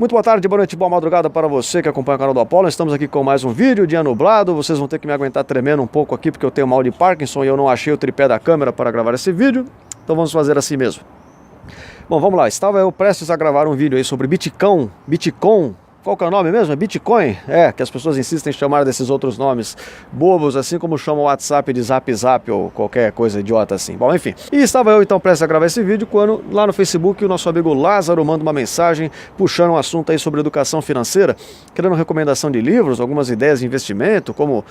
Muito boa tarde, boa noite, boa madrugada para você que acompanha o canal do Apollo. Estamos aqui com mais um vídeo, dia nublado. Vocês vão ter que me aguentar tremendo um pouco aqui porque eu tenho mal de Parkinson e eu não achei o tripé da câmera para gravar esse vídeo. Então vamos fazer assim mesmo. Bom, vamos lá. Estava eu prestes a gravar um vídeo aí sobre Bitcoin. Qual que é o nome mesmo? É Bitcoin? É, que as pessoas insistem em chamar desses outros nomes bobos, assim como chamam o WhatsApp de Zap Zap ou qualquer coisa idiota assim. Bom, enfim. E estava eu então prestes a gravar esse vídeo quando lá no Facebook o nosso amigo Lázaro manda uma mensagem puxando um assunto aí sobre educação financeira, querendo recomendação de livros, algumas ideias de investimento, como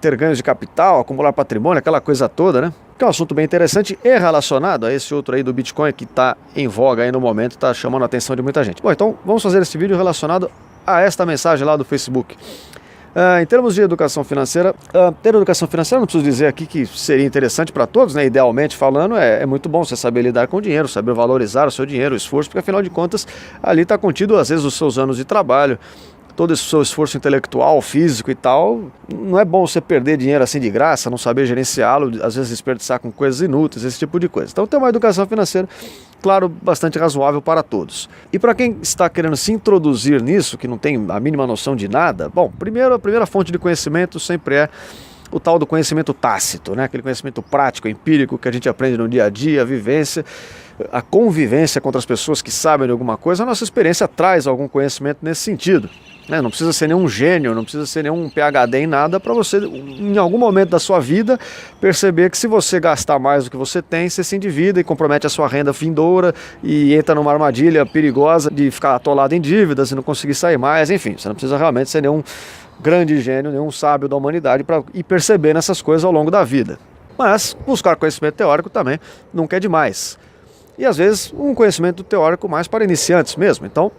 ter ganhos de capital, acumular patrimônio, aquela coisa toda, né? Que é um assunto bem interessante e relacionado a esse outro aí do Bitcoin que está em voga aí no momento, está chamando a atenção de muita gente. Bom, então vamos fazer esse vídeo relacionado a esta mensagem lá do Facebook. Em termos de educação financeira, ter educação financeira não preciso dizer aqui que seria interessante para todos, né? Idealmente falando, é muito bom você saber lidar com o dinheiro, saber valorizar o seu dinheiro, o esforço, porque afinal de contas ali está contido às vezes os seus anos de trabalho, todo esse seu esforço intelectual, físico e tal. Não é bom você perder dinheiro assim de graça, não saber gerenciá-lo, às vezes desperdiçar com coisas inúteis, esse tipo de coisa. Então ter uma educação financeira, claro, bastante razoável para todos. E para quem está querendo se introduzir nisso, que não tem a mínima noção de nada, bom, a primeira fonte de conhecimento sempre é o tal do conhecimento tácito, né? Aquele conhecimento prático, empírico, que a gente aprende no dia a dia, a vivência, a convivência com outras pessoas que sabem de alguma coisa. A nossa experiência traz algum conhecimento nesse sentido, né? Não precisa ser nenhum gênio, não precisa ser nenhum PhD em nada para você, em algum momento da sua vida, perceber que se você gastar mais do que você tem, você se endivida e compromete a sua renda vindoura e entra numa armadilha perigosa de ficar atolado em dívidas e não conseguir sair mais. Enfim, você não precisa realmente ser nenhum grande gênio, nenhum sábio da humanidade para ir percebendo essas coisas ao longo da vida. Mas buscar conhecimento teórico também nunca é demais. E às vezes um conhecimento teórico mais para iniciantes mesmo. Então,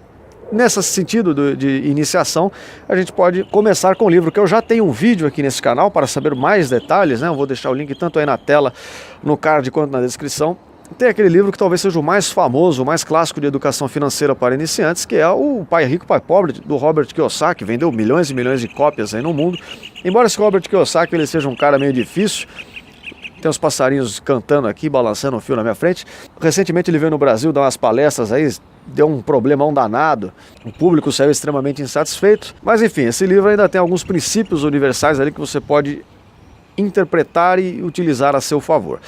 nesse sentido de iniciação, a gente pode começar com o livro, que eu já tenho um vídeo aqui nesse canal para saber mais detalhes, né? Eu vou deixar o link tanto aí na tela, no card, quanto na descrição. Tem aquele livro que talvez seja o mais famoso, o mais clássico de educação financeira para iniciantes, que é o Pai Rico, Pai Pobre, do Robert Kiyosaki. Vendeu milhões e milhões de cópias aí no mundo. Embora esse Robert Kiyosaki ele seja um cara meio difícil, tem uns passarinhos cantando aqui, balançando um fio na minha frente. Recentemente ele veio no Brasil dar umas palestras aí, deu um problemão danado. O público saiu extremamente insatisfeito. Mas enfim, esse livro ainda tem alguns princípios universais ali que você pode interpretar e utilizar a seu favor.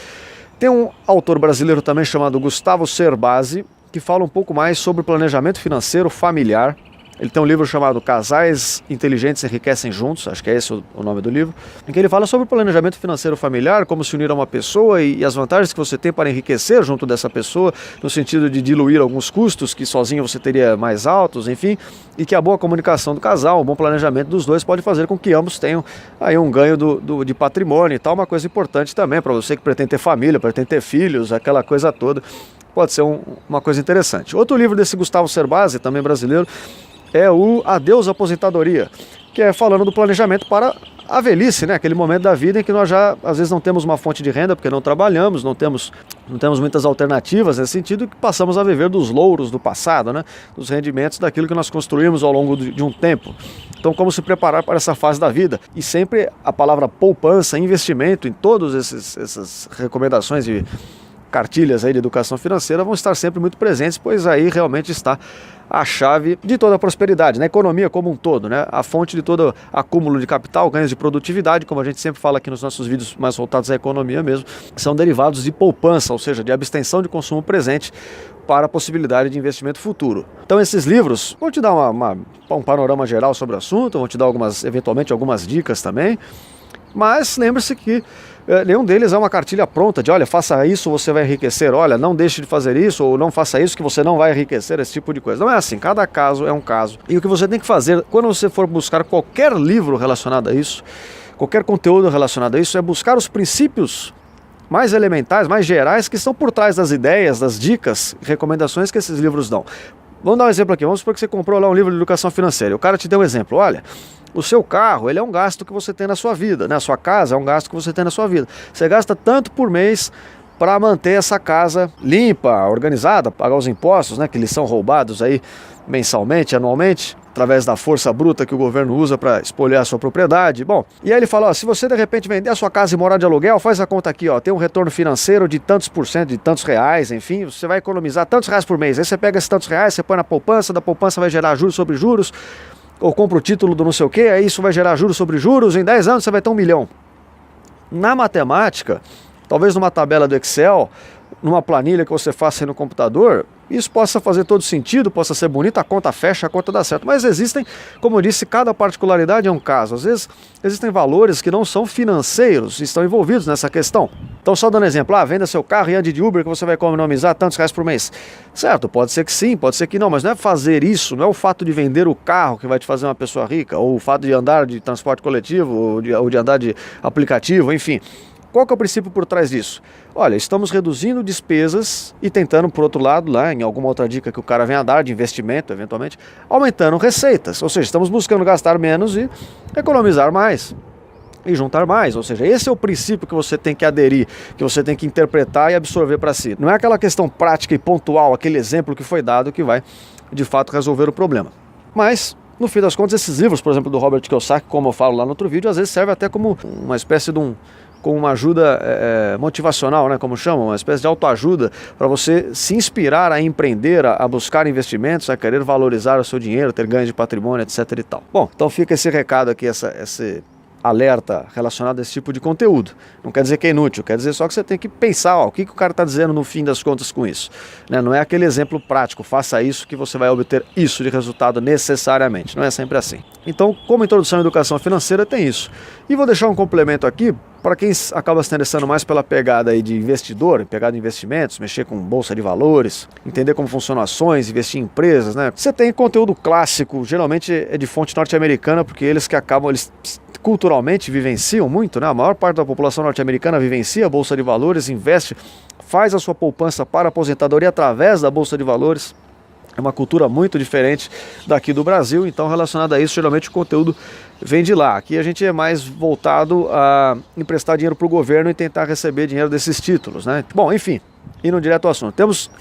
Tem um autor brasileiro também chamado Gustavo Cerbasi, que fala um pouco mais sobre planejamento financeiro familiar. Ele tem um livro chamado Casais Inteligentes Enriquecem Juntos, acho que é esse o nome do livro, em que ele fala sobre o planejamento financeiro familiar, como se unir a uma pessoa e as vantagens que você tem para enriquecer junto dessa pessoa, no sentido de diluir alguns custos que sozinho você teria mais altos, enfim, e que a boa comunicação do casal, o bom planejamento dos dois pode fazer com que ambos tenham aí um ganho de patrimônio e tal, uma coisa importante também para você que pretende ter família, pretende ter filhos, aquela coisa toda, pode ser uma coisa interessante. Outro livro desse Gustavo Cerbasi, também brasileiro, é o Adeus Aposentadoria, que é falando do planejamento para a velhice, né? Aquele momento da vida em que nós já, às vezes, não temos uma fonte de renda porque não trabalhamos, não temos muitas alternativas nesse sentido, que passamos a viver dos louros do passado, né? Dos rendimentos daquilo que nós construímos ao longo de um tempo. Então, como se preparar para essa fase da vida? E sempre a palavra poupança, investimento, em todas essas recomendações de cartilhas aí de educação financeira vão estar sempre muito presentes, pois aí realmente está a chave de toda a prosperidade, na economia como um todo, né? A fonte de todo acúmulo de capital, ganhos de produtividade, como a gente sempre fala aqui nos nossos vídeos mais voltados à economia mesmo, são derivados de poupança, ou seja, de abstenção de consumo presente para a possibilidade de investimento futuro. Então esses livros vão te dar um panorama geral sobre o assunto, vão te dar eventualmente algumas dicas também, mas lembre-se que nenhum deles é uma cartilha pronta de, olha, faça isso, você vai enriquecer, olha, não deixe de fazer isso, ou não faça isso que você não vai enriquecer, esse tipo de coisa. Não é assim, cada caso é um caso. E o que você tem que fazer, quando você for buscar qualquer livro relacionado a isso, qualquer conteúdo relacionado a isso, é buscar os princípios mais elementares, mais gerais, que estão por trás das ideias, das dicas, recomendações que esses livros dão. Vamos dar um exemplo aqui, vamos supor que você comprou lá um livro de educação financeira, o cara te deu um exemplo, olha, o seu carro, ele é um gasto que você tem na sua vida, né? A sua casa é um gasto que você tem na sua vida. Você gasta tanto por mês para manter essa casa limpa, organizada, pagar os impostos, né, que lhes são roubados aí mensalmente, anualmente, através da força bruta que o governo usa para espoliar a sua propriedade. Bom, e aí ele fala, ó, se você de repente vender a sua casa e morar de aluguel, faz a conta aqui, ó, tem um retorno financeiro de tantos por cento, de tantos reais, enfim, você vai economizar tantos reais por mês. Aí você pega esses tantos reais, você põe na poupança, da poupança vai gerar juros sobre juros, ou compra o título do não sei o quê, aí isso vai gerar juros sobre juros, em 10 anos você vai ter 1 milhão. Na matemática, talvez numa tabela do Excel, numa planilha que você faça aí no computador, isso possa fazer todo sentido, possa ser bonito, a conta fecha, a conta dá certo. Mas existem, como eu disse, cada particularidade é um caso. Às vezes existem valores que não são financeiros e estão envolvidos nessa questão. Então, só dando exemplo, venda seu carro e ande de Uber que você vai economizar tantos reais por mês. Certo, pode ser que sim, pode ser que não, mas não é fazer isso, não é o fato de vender o carro que vai te fazer uma pessoa rica, ou o fato de andar de transporte coletivo, ou de andar de aplicativo, enfim. Qual que é o princípio por trás disso? Olha, estamos reduzindo despesas e tentando, por outro lado, lá em alguma outra dica que o cara venha a dar de investimento, eventualmente, aumentando receitas. Ou seja, estamos buscando gastar menos e economizar mais. E juntar mais, ou seja, esse é o princípio que você tem que aderir, que você tem que interpretar e absorver para si. Não é aquela questão prática e pontual, aquele exemplo que foi dado que vai, de fato, resolver o problema. Mas, no fim das contas, esses livros, por exemplo, do Robert Kiyosaki, como eu falo lá no outro vídeo, às vezes serve até como uma espécie de com uma ajuda motivacional, né, como chamam, uma espécie de autoajuda para você se inspirar a empreender, a buscar investimentos, a querer valorizar o seu dinheiro, ter ganho de patrimônio, etc e tal. Bom, então fica esse recado aqui, esse alerta relacionado a esse tipo de conteúdo. Não quer dizer que é inútil, quer dizer só que você tem que pensar, o que o cara está dizendo no fim das contas com isso. Né? Não é aquele exemplo prático, faça isso que você vai obter isso de resultado necessariamente, não é sempre assim. Então, como introdução à educação financeira tem isso. E vou deixar um complemento aqui, para quem acaba se interessando mais pela pegada aí de investidor, pegada em investimentos, mexer com bolsa de valores, entender como funcionam ações, investir em empresas, né? Você tem conteúdo clássico, geralmente é de fonte norte-americana, porque eles culturalmente vivenciam muito, né? A maior parte da população norte-americana vivencia a bolsa de valores, investe, faz a sua poupança para a aposentadoria através da bolsa de valores. É uma cultura muito diferente daqui do Brasil, então relacionado a isso, geralmente o conteúdo vem de lá. Aqui a gente é mais voltado a emprestar dinheiro para o governo e tentar receber dinheiro desses títulos, né? Bom, enfim, indo direto ao assunto. Temos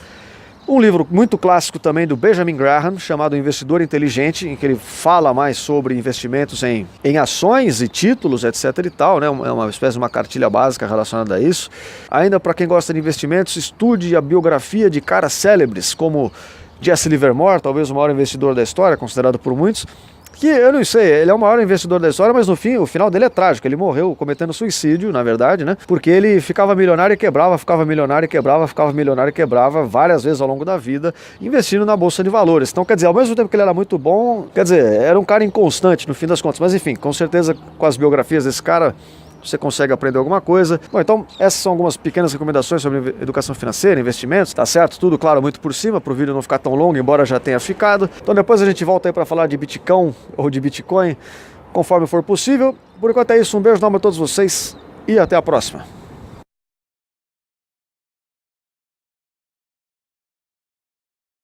um livro muito clássico também do Benjamin Graham, chamado Investidor Inteligente, em que ele fala mais sobre investimentos em ações e títulos, etc e tal, né? É uma espécie de uma cartilha básica relacionada a isso. Ainda para quem gosta de investimentos, estude a biografia de caras célebres, como Jesse Livermore, talvez o maior investidor da história, considerado por muitos, que eu não sei, ele é o maior investidor da história, mas no fim, o final dele é trágico, ele morreu cometendo suicídio, na verdade, né? Porque ele ficava milionário e quebrava, ficava milionário e quebrava, ficava milionário e quebrava várias vezes ao longo da vida, investindo na bolsa de valores. Então, quer dizer, ao mesmo tempo que ele era muito bom, quer dizer, era um cara inconstante no fim das contas, mas enfim, com certeza com as biografias desse cara, você consegue aprender alguma coisa. Bom, então essas são algumas pequenas recomendações sobre educação financeira, investimentos, tá certo? Tudo, claro, muito por cima, para o vídeo não ficar tão longo, embora já tenha ficado. Então depois a gente volta aí para falar de Bitcoin ou de Bitcoin, conforme for possível. Por enquanto é isso, um beijo enorme a todos vocês e até a próxima.